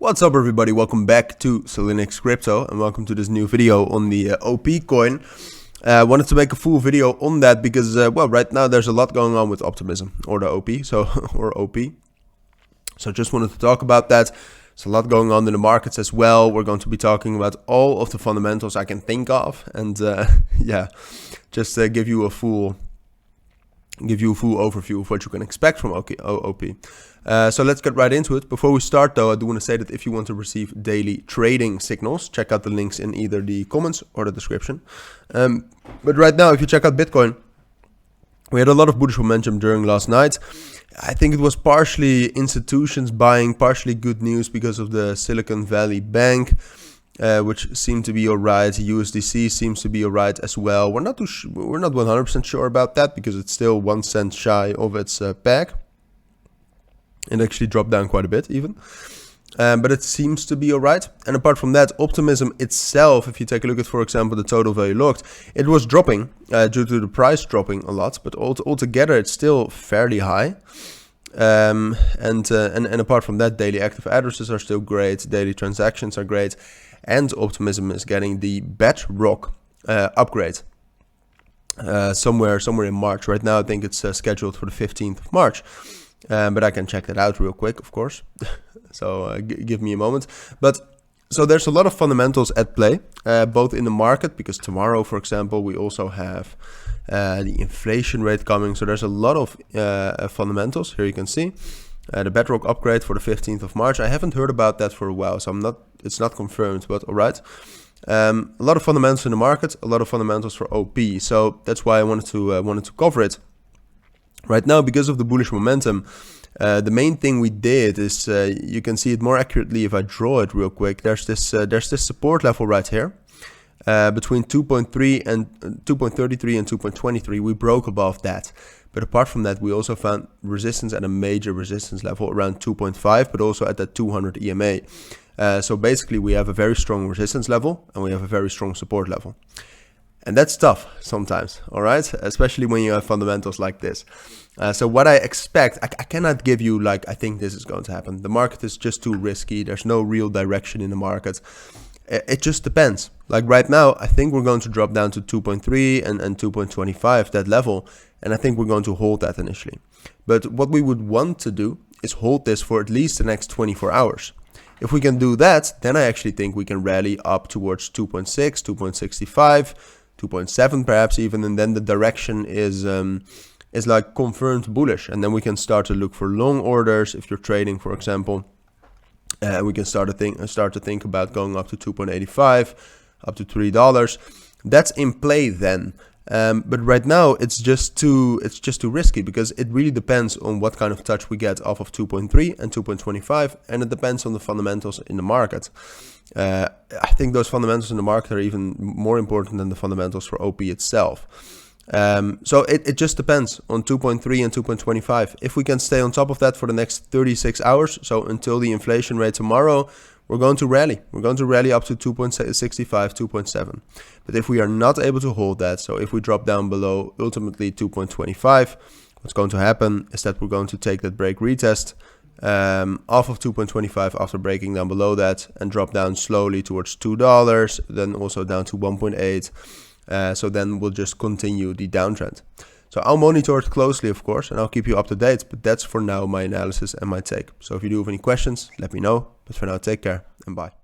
What's up everybody, welcome back to Cilinix Crypto and welcome to this new video on the OP coin. I wanted to make a full video on that because, well, right now there's a lot going on with Optimism or the OP, or OP. So just wanted to talk about that. There's a lot going on in the markets as well. We're going to be talking about all of the fundamentals I can think of and yeah, just give you a full overview of what you can expect from OP. So let's get right into it. Before we start though, I do want to say that if you want to receive daily trading signals, check out the links in either the comments or the description. But right now, if you check out Bitcoin, we had a lot of bullish momentum during last night. I think it was partially institutions buying, partially good news because of the Silicon Valley Bank, which seemed to be alright. USDC seems to be alright as well. We're not 100% sure about that because it's still 1 cent shy of its peg. It actually dropped down quite a bit even, but it seems to be alright. And apart from that, Optimism itself, if you take a look at, for example, the total value locked, it was dropping due to the price dropping a lot, but altogether it's still fairly high. And apart from that, daily active addresses are still great, daily transactions are great, and Optimism is getting the Bedrock upgrade somewhere in March. Right now I think it's scheduled for the 15th of March. But I can check that out real quick, of course. So give me a moment. But so there's a lot of fundamentals at play, both in the market, because tomorrow, for example, we also have the inflation rate coming. So there's a lot of fundamentals. Here you can see the Bedrock upgrade for the 15th of March. I haven't heard about that for a while, so it's not confirmed, but all right. A lot of fundamentals in the market, a lot of fundamentals for OP. So that's why I wanted to cover it. Right now, because of the bullish momentum, the main thing we did is, you can see it more accurately if I draw it real quick. There's this support level right here between 2.3 and 2.33 and 2.23. We broke above that, but apart from that, we also found resistance at a major resistance level around 2.5, but also at that 200 EMA. So basically, we have a very strong resistance level and we have a very strong support level. And that's tough sometimes, all right? Especially when you have fundamentals like this. So what I expect, I cannot give you like, I think this is going to happen. The market is just too risky. There's no real direction in the market. It just depends. Like right now, I think we're going to drop down to 2.3 and 2.25, that level. And I think we're going to hold that initially. But what we would want to do is hold this for at least the next 24 hours. If we can do that, then I actually think we can rally up towards 2.6, 2.65, 2.7 perhaps even, and then the direction is like confirmed bullish, and then we can start to look for long orders. If you're trading, for example, we can start to think about going up to 2.85, up to $3. That's in play then. But right now it's just too risky because it really depends on what kind of touch we get off of 2.3 and 2.25, and it depends on the fundamentals in the market. I think those fundamentals in the market are even more important than the fundamentals for OP itself. So it just depends on 2.3 and 2.25. If we can stay on top of that for the next 36 hours, so until the inflation rate tomorrow, we're going to rally. We're going to rally up to 2.65, 2.7. But if we are not able to hold that, so if we drop down below ultimately 2.25, what's going to happen is that we're going to take that break retest off of 2.25 after breaking down below that and drop down slowly towards $2, then also down to 1.8. So then we'll just continue the downtrend. So I'll monitor it closely, of course, and I'll keep you up to date. But that's for now my analysis and my take. So if you do have any questions, let me know. But for now, take care and bye.